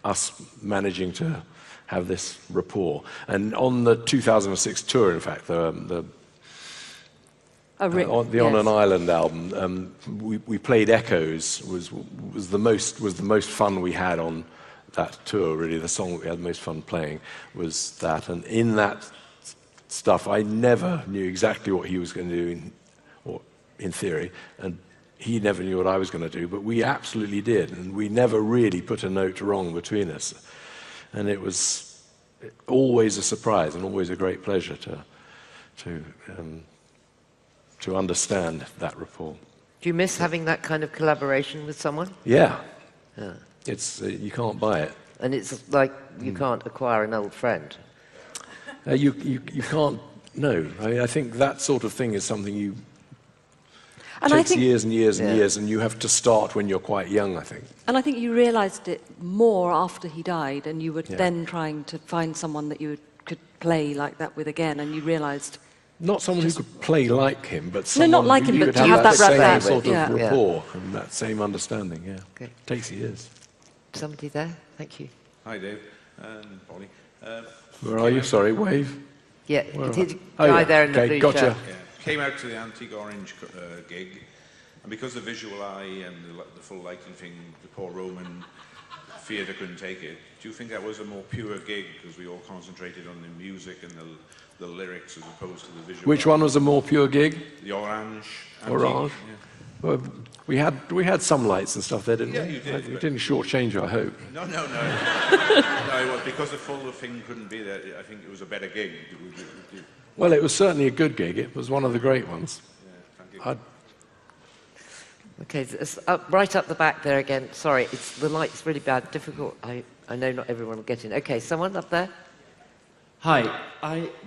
us managing to have this rapport. And on the 2006 tour, in fact, the On an Island album, we played Echoes. Was the most fun we had on that tour. Really, the song we had the most fun playing was that. And in that stuff, I never knew exactly what he was going to do, in theory, and he never knew what I was going to do. But we absolutely did, and we never really put a note wrong between us. And it was always a surprise and always a great pleasure to understand that rapport. Do you miss having that kind of collaboration with someone? Yeah. It's you can't buy it. And it's like you can't acquire an old friend. You can't. No, I think that sort of thing is something takes years and years and years, and you have to start when you're quite young, I think. And I think you realised it more after he died, and you were then trying to find someone that you could play like that with again, and you realised. Not someone who could play like him, but someone not like him, who but could to have that same sort yeah. of rapport and that same understanding. Yeah, okay. It takes years. Somebody there? Thank you. Hi, Dave and Polly. Where are you? Sorry, wave. Yeah, it's the guy there in the blue gotcha. shirt. Yeah. Came out to the Antique Orange gig, and because the visual eye and the full lighting thing, the poor Roman theatre couldn't take it. Do you think that was a more pure gig because we all concentrated on the music and the lyrics as opposed to the visual? Which one was a more pure gig? The Orange. Orange. Yeah. Well, we had some lights and stuff there, didn't we? Yeah, you did. We didn't shortchange you, I hope. No. No, it was because the full thing couldn't be there. I think it was a better gig. Well, it was certainly a good gig. It was one of the great ones. Yeah, thank you. Okay, it's right up the back there again. Sorry, the light's really bad, difficult. I know not everyone will get in. Okay, someone up there? Hi.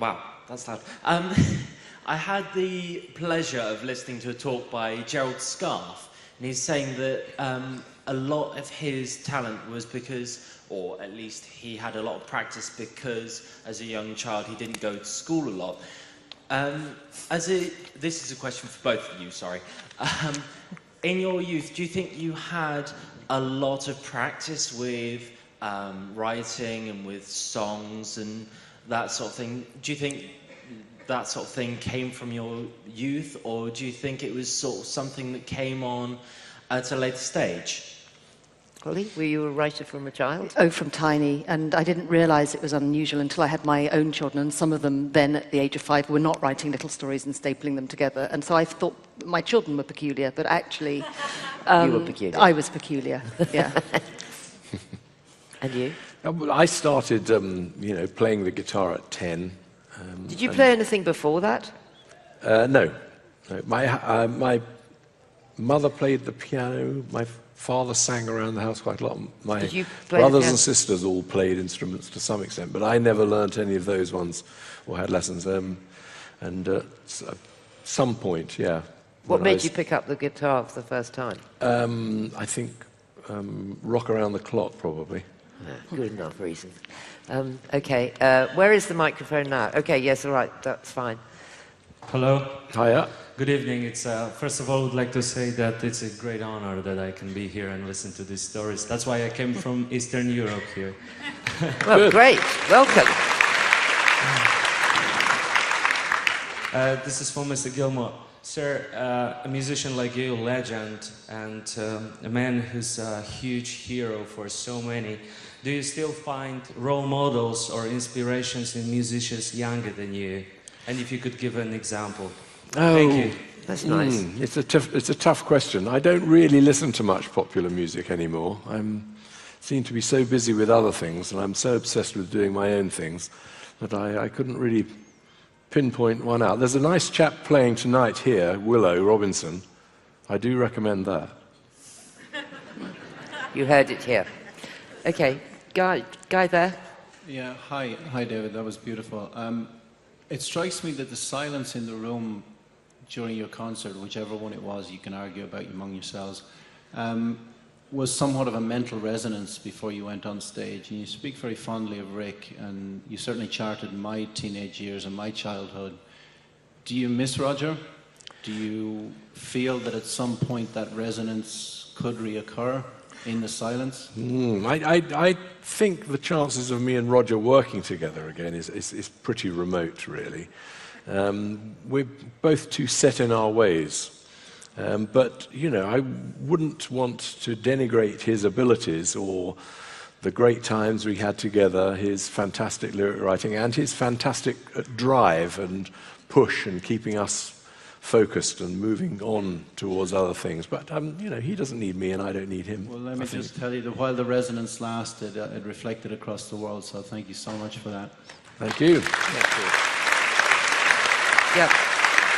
Wow, that's loud. I had the pleasure of listening to a talk by Gerald Scarfe, and he's saying that a lot of his talent was because, or at least he had a lot of practice because as a young child he didn't go to school a lot. This is a question for both of you, sorry. In your youth, do you think you had a lot of practice with writing and with songs and that sort of thing? Do you think that sort of thing came from your youth, or do you think it was sort of something that came on at a later stage? Polly, were you a writer from a child? Oh, from tiny, and I didn't realise it was unusual until I had my own children, and some of them then at the age of 5 were not writing little stories and stapling them together, and so I thought my children were peculiar, but actually you were peculiar. I was peculiar, yeah. And you? I started, playing the guitar at 10. Did you play anything before that? No. My mother played the piano. My father sang around the house quite a lot. My brothers and sisters all played instruments to some extent, but I never learnt any of those ones or had lessons. And at some point, yeah. What made you pick up the guitar for the first time? I think Rock Around the Clock, probably. Yeah, good enough reason. Okay, where is the microphone now? Okay, yes, all right, that's fine. Hello. Hiya. Good evening. It's first of all, I would like to say that it's a great honor that I can be here and listen to these stories. That's why I came from Eastern Europe here. Well, great. Welcome. This is for Mr. Gilmour. Sir, a musician like you, a legend, and a man who's a huge hero for so many, do you still find role models or inspirations in musicians younger than you? And if you could give an example. Oh, Thank you. That's nice. It's a tough question. I don't really listen to much popular music anymore. I seem to be so busy with other things, and I'm so obsessed with doing my own things that I couldn't really pinpoint one out. There's a nice chap playing tonight here, Willow Robinson. I do recommend that. You heard it here. Okay, guy there. Yeah, hi, David. That was beautiful. It strikes me that the silence in the room during your concert, whichever one it was, you can argue about among yourselves, was somewhat of a mental resonance before you went on stage. And you speak very fondly of Rick, and you certainly charted my teenage years and my childhood. Do you miss Roger? Do you feel that at some point that resonance could reoccur in the silence? I think the chances of me and Roger working together again is pretty remote, really. We're both too set in our ways. But, you know, I wouldn't want to denigrate his abilities or the great times we had together, his fantastic lyric writing, and his fantastic drive and push and keeping us focused and moving on towards other things. But, you know, he doesn't need me and I don't need him. Well, let me just tell you that while the resonance lasted, it reflected across the world, so thank you so much for that. Thank you. Yeah,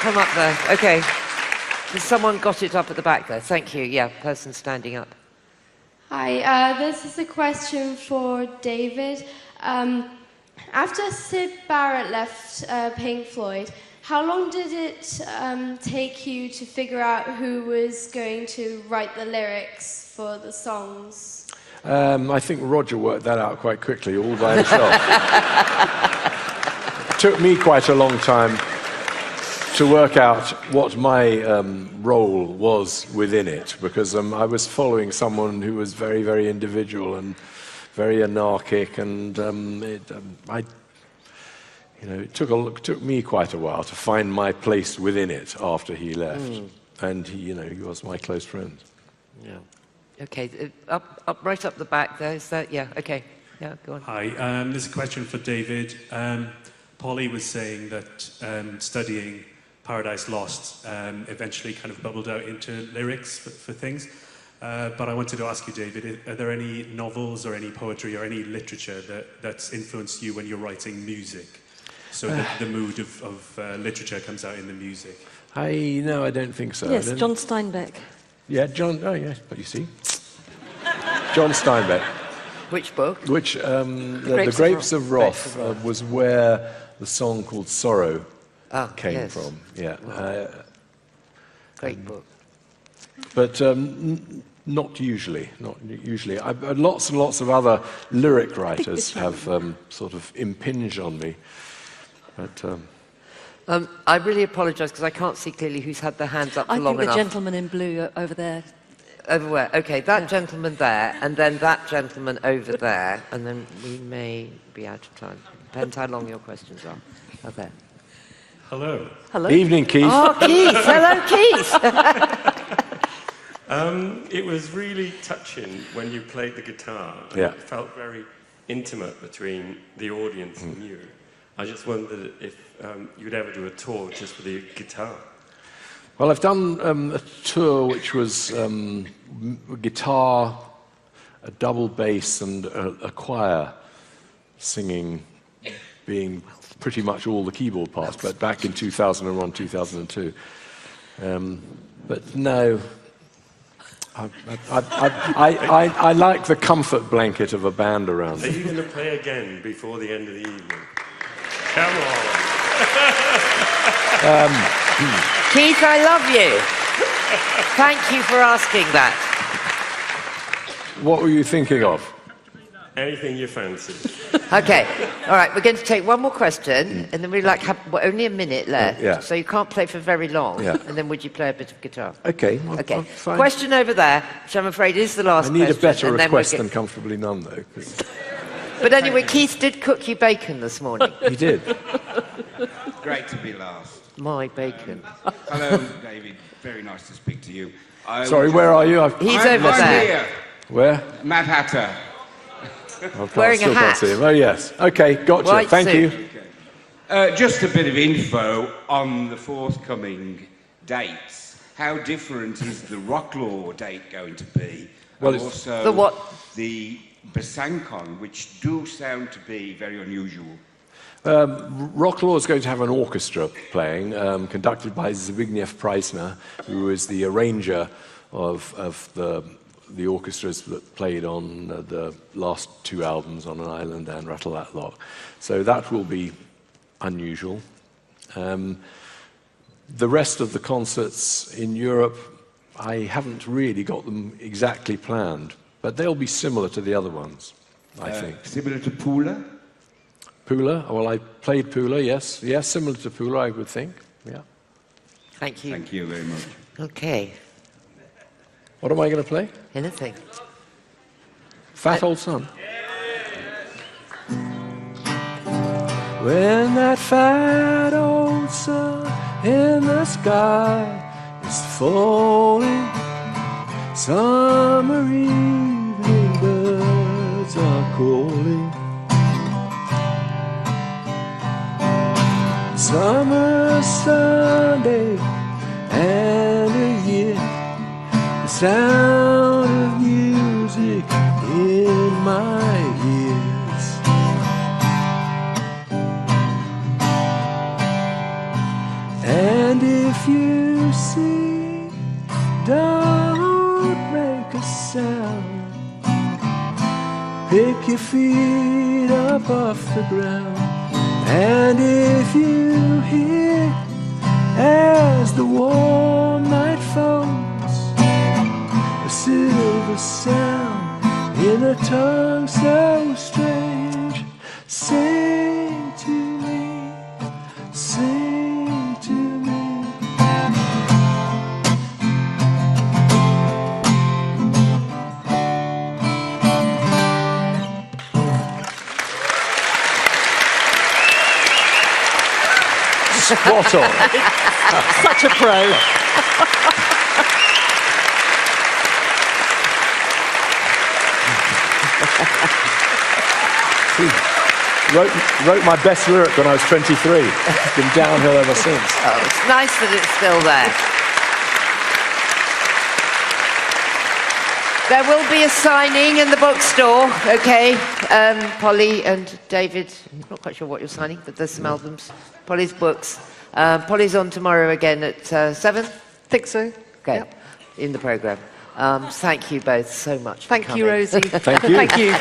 come up there. Okay. Someone got it up at the back there. Thank you. Yeah, person standing up. Hi, this is a question for David. After Syd Barrett left Pink Floyd, how long did it take you to figure out who was going to write the lyrics for the songs? I think Roger worked that out quite quickly, all by himself. It took me quite a long time to work out what my role was within it, because I was following someone who was very, very individual and very anarchic, and it took me quite a while to find my place within it after he left, and he was my close friend. Yeah. Okay, right up the back there. Is that? Yeah. Okay. Yeah. Go on. Hi. There's a question for David. Polly was saying that studying Paradise Lost eventually kind of bubbled out into lyrics for things. But I wanted to ask you, David, are there any novels or any poetry or any literature that's influenced you when you're writing music? So that the mood of literature comes out in the music? No, I don't think so. Yes, John Steinbeck. Yeah, John, oh yes, but you see. John Steinbeck. Which book? Which, The Grapes of Wrath was where the song called Sorrow came from. Yeah. Great book. But not usually. Lots and lots of other lyric writers have sort of impinged on me. But I really apologise because I can't see clearly who's had their hands up for long enough. I think the gentleman in blue over there. Over where? Okay, that gentleman there, and then that gentleman over there, and then we may be out of time. Depends how long your questions are. Okay. Hello. Hello. Evening, Keith. Oh, Keith. Hello, Keith. It was really touching when you played the guitar. Yeah. It felt very intimate between the audience and you. I just wondered if you'd ever do a tour just for the guitar. Well, I've done a tour which was guitar, a double bass, and a choir singing, being pretty much all the keyboard parts, but back in 2001, 2002. But no, I like the comfort blanket of a band around me. Are you going to play again before the end of the evening? Come on. Keith, I love you. Thank you for asking that. What were you thinking of? Anything you fancy. Okay, all right, we're going to take one more question, and then we have only a minute left, so you can't play for very long, and then would you play a bit of guitar? Okay. Okay, question over there, which I'm afraid is the last question. I need a better request than comfortably numb, though. But anyway, Keith did cook you bacon this morning. He did. Great to be last. My bacon. Hello, David. Very nice to speak to you. Sorry, where are you? He's over there. Here. Where? Mad Hatter. Wearing a hat. See him. Oh, yes. Okay, gotcha. White Thank suit. you. Okay. Just a bit of info on the forthcoming dates. How different is the Rocklaw date going to be? Well, and it's also the what? The Besancon, which do sound to be very unusual. Rocklaw is going to have an orchestra playing, conducted by Zbigniew Preissner, who is the arranger of the orchestras that played on the last two albums, On an Island and Rattle That Lock. So that will be unusual. The rest of the concerts in Europe, I haven't really got them exactly planned, but they'll be similar to the other ones, I think. Similar to Pula? Pula? Well, I played Pula, yes. Yes, similar to Pula, I would think. Yeah. Thank you. Thank you very much. Okay. What am I going to play? Anything. Fat Old Son. When that fat old sun in the sky is falling, summer evening birds are calling. Summer Sunday and a year, the sound of music in my ears. And if you see, don't make a sound. Pick your feet up off the ground. And if you hear, as the warm night falls, a silver sound in a tongue so strange, sing to me, sing to me. Spot on. Such a pro. Wrote my best lyric when I was 23. It's been downhill ever since. Oh, it's nice that it's still there. There will be a signing in the bookstore, okay? Polly and David, I'm not quite sure what you're signing, but there's some albums. Polly's books. Polly's on tomorrow again at 7? Think so. Okay, Yep. in the programme. Thank you both so much. Thank for you, coming. Rosie. Thank you. Thank you.